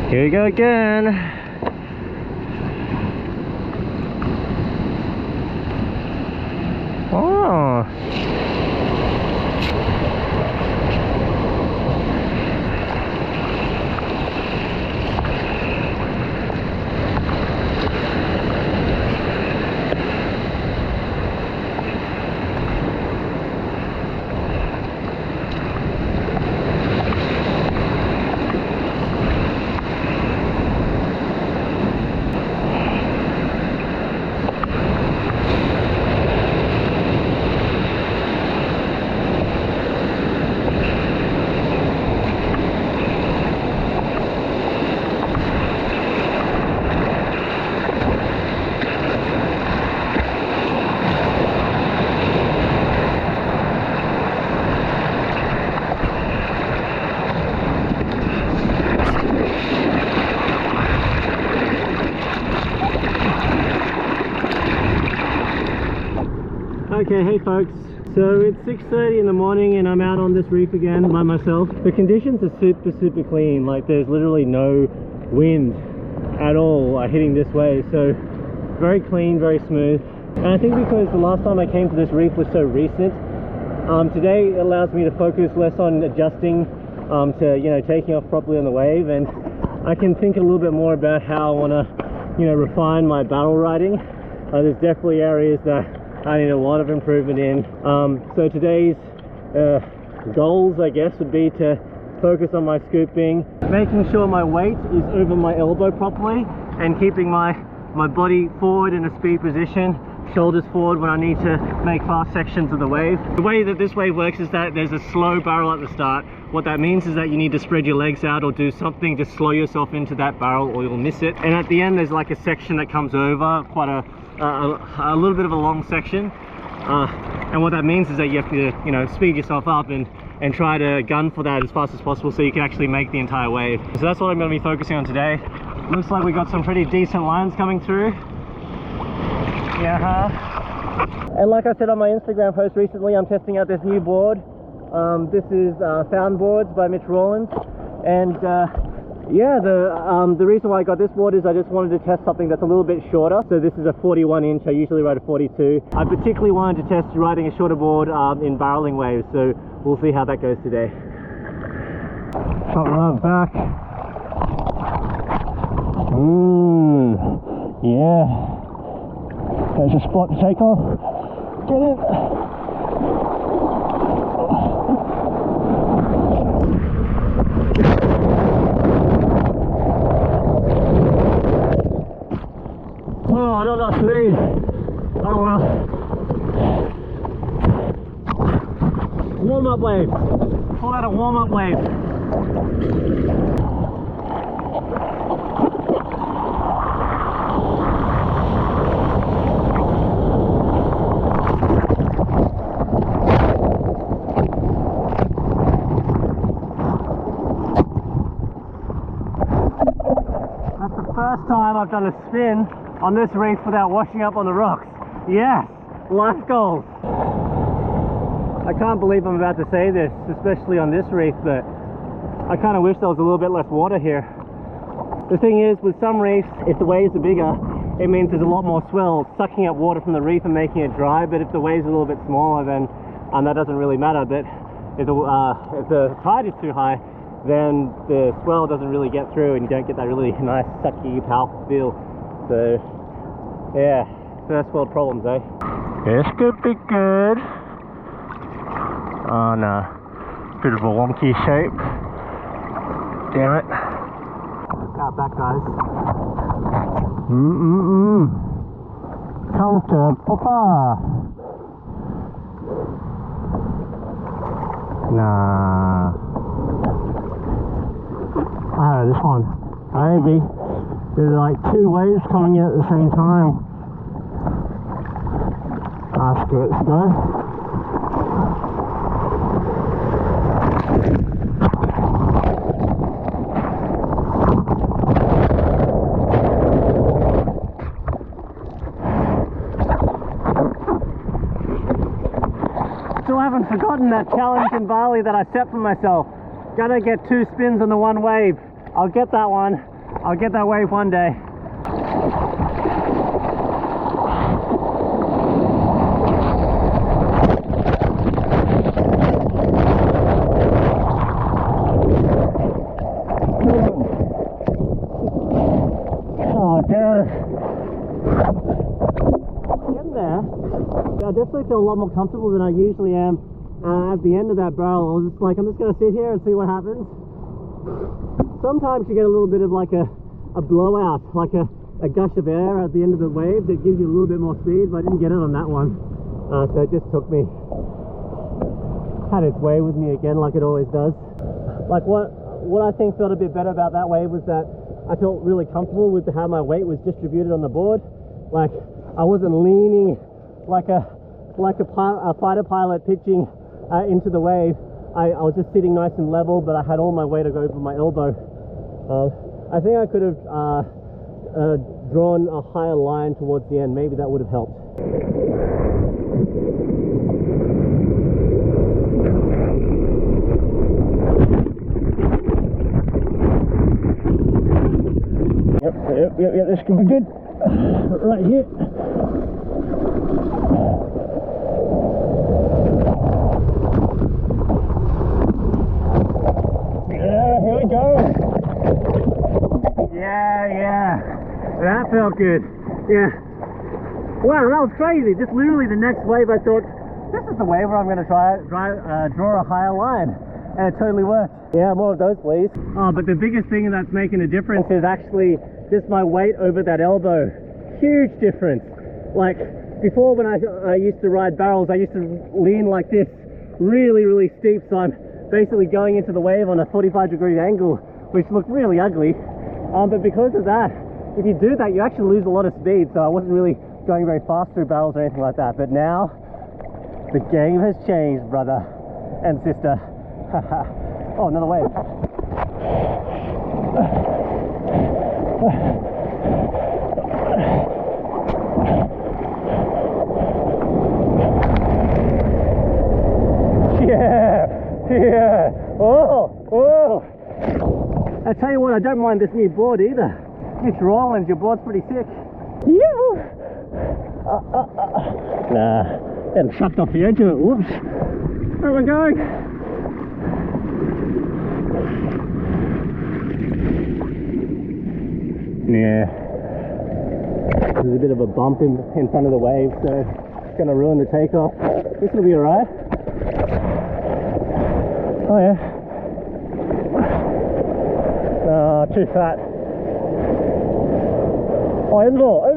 Here we go again. Oh. Okay, hey folks, so it's 6:30 in the morning and I'm out on this reef again by myself. The conditions are super clean, like there's literally no wind at all hitting this way, so very clean, very smooth. And I think because the last time I came to this reef was so recent, today it allows me to focus less on adjusting to, you know, taking off properly on the wave, and I can think a little bit more about how I want to, you know, refine my barrel riding. There's definitely areas that I need a lot of improvement in. So today's goals, I guess, would be to focus on my scooping, making sure my weight is over my elbow properly, and keeping my body forward in a speed position, shoulders forward when I need to make fast sections of the wave. The way that this wave works is that there's a slow barrel at the start. What that means is that you need to spread your legs out or do something to slow yourself into that barrel or you'll miss it. And at the end there's like a section that comes over, quite a little bit of a long section, and what that means is that you have to, you know, speed yourself up and try to gun for that as fast as possible so you can actually make the entire wave. So that's what I'm going to be focusing on today. Looks like we got some pretty decent lines coming through. Yeah. And like I said on my Instagram post recently, I'm testing out this new board. This is Found Boards by Mitch Rawlins, and yeah, the reason why I got this board is I just wanted to test something that's a little bit shorter. So this is a 41 inch, I usually ride a 42. I particularly wanted to test riding a shorter board in barreling waves, so we'll see how that goes today. Front right back. Yeah. There's a spot to take off. Get it. Oh, I don't know speed. Oh well. Warm-up wave. Call that a warm-up wave. That's the first time I've done a spin on this reef without washing up on the rocks. Yes, life goals. I can't believe I'm about to say this, especially on this reef, but I kind of wish there was a little bit less water here. The thing is, with some reefs, if the waves are bigger, it means there's a lot more swell sucking up water from the reef and making it dry, but if the waves are a little bit smaller, then that doesn't really matter. But if the tide is too high, then the swell doesn't really get through and you don't get that really nice, sucky, powerful feel. So yeah, first world problems, eh? This could be good. Oh no, bit of a wonky shape. Damn it. Look out back, guys. Counter papa. Nah. Ah, this one. Maybe. There's like two waves coming in at the same time. Ah, screw it, let's go. Still haven't forgotten that challenge in Bali that I set for myself. Gotta get 2 spins on the one wave. I'll get that one. I'll get that wave one day. Oh, dude. Getting there. I definitely feel a lot more comfortable than I usually am at the end of that barrel. I was just like, I'm just going to sit here and see what happens. Sometimes you get a little bit of like a blowout, like a gush of air at the end of the wave that gives you a little bit more speed, but I didn't get it on that one. So it just took me, had its way with me again like it always does. Like what I think felt a bit better about that wave was that I felt really comfortable with how my weight was distributed on the board. Like I wasn't leaning like a fighter pilot pitching into the wave. I was just sitting nice and level, but I had all my weight to go over my elbow. I think I could have drawn a higher line towards the end. Maybe that would have helped. Yep, this can be good. Right here. Yeah, here we go. Yeah. That felt good. Yeah. Wow, that was crazy. Just literally the next wave I thought, this is the wave where I'm going to draw a higher line. And it totally worked. Yeah, more of those please. Oh, but the biggest thing that's making a difference is actually just my weight over that elbow. Huge difference. Like before when I used to ride barrels, I used to lean like this, really steep. So I'm basically going into the wave on a 45-degree angle, which looked really ugly. But because of that, if you do that, you actually lose a lot of speed. So I wasn't really going very fast through barrels or anything like that. But now, the game has changed, brother and sister. Oh, another wave. Yeah. Oh. I tell you what, I don't mind this new board either. It's Rollins, your board's pretty sick. Yeah. Nah, getting chucked off the edge of it. Whoops. Where am I going? Yeah. There's a bit of a bump in front of the wave, so it's going to ruin the takeoff. This will be alright. Oh yeah. Oh, too fat. Oh, indoor.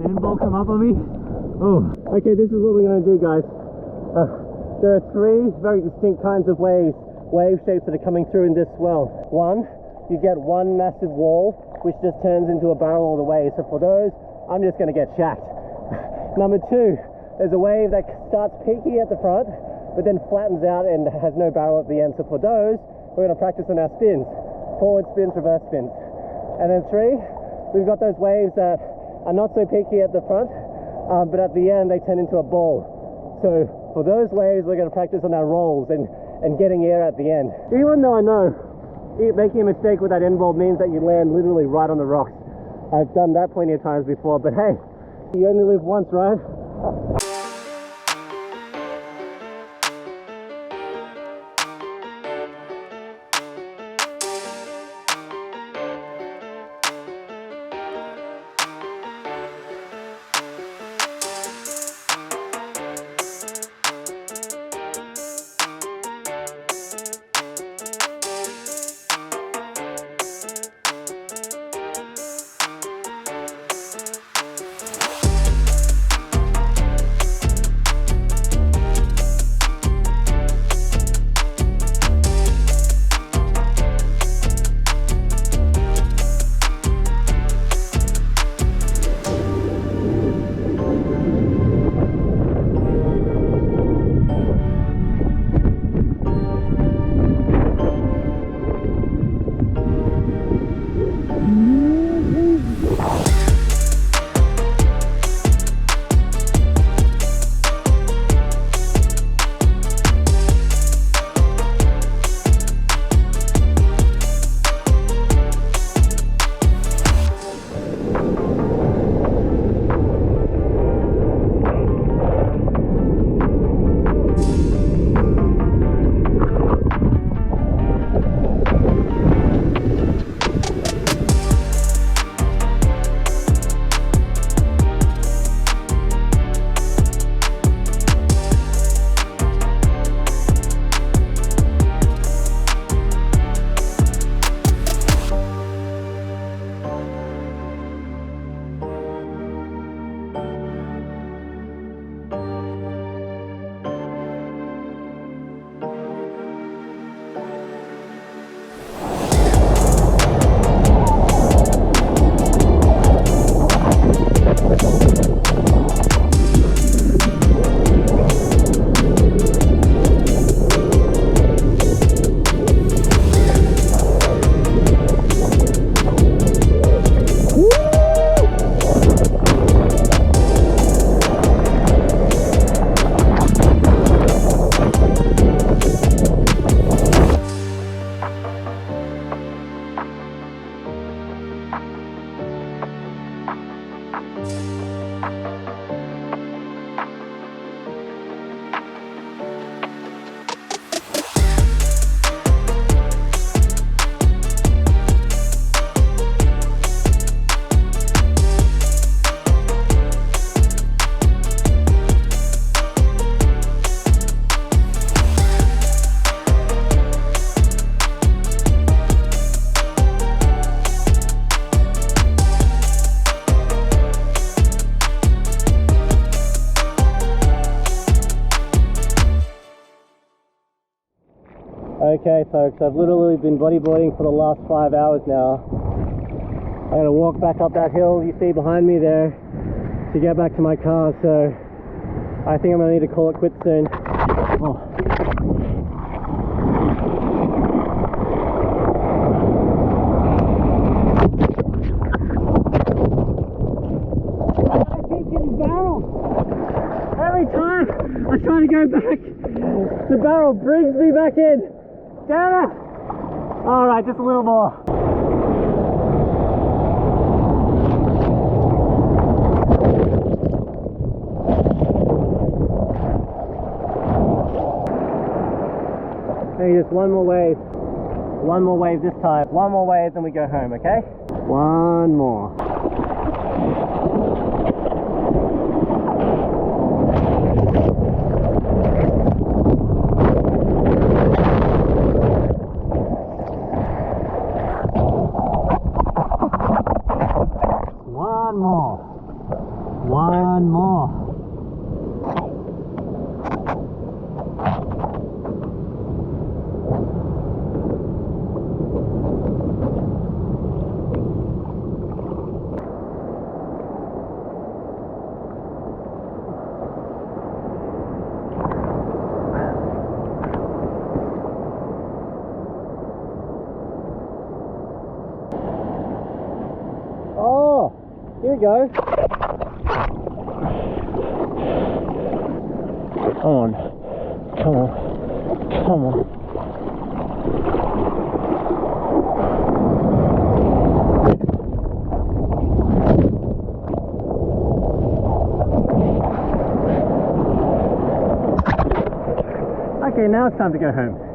Handball come up on me. Oh. Okay, this is what we're going to do, guys. There are three very distinct kinds of wave shapes that are coming through in this swell. One, you get one massive wall, which just turns into a barrel all the way. So for those, I'm just going to get shacked. Number two, there's a wave that starts peaky at the front, but then flattens out and has no barrel at the end. So for those, we're going to practice on our spins. Forward spins, reverse spins. And then three, we've got those waves that are not so peaky at the front, but at the end they turn into a ball. So for those waves, we're going to practice on our rolls and getting air at the end. Even though I know making a mistake with that end ball means that you land literally right on the rocks. I've done that plenty of times before, but hey, you only live once, right? Okay folks, I've literally been bodyboarding for the last 5 hours now. I gotta walk back up that hill you see behind me there to get back to my car, so I think I'm gonna need to call it quits soon. Oh. I keep getting barreled. Every time I try to go back, the barrel brings me back in. Damn it! Alright, just a little more. Hey, just one more wave. One more wave this time. One more wave, then we go home, okay? One more. One more. One more. Oh, here we go. Come on. Come on. Come on. Okay, now it's time to go home.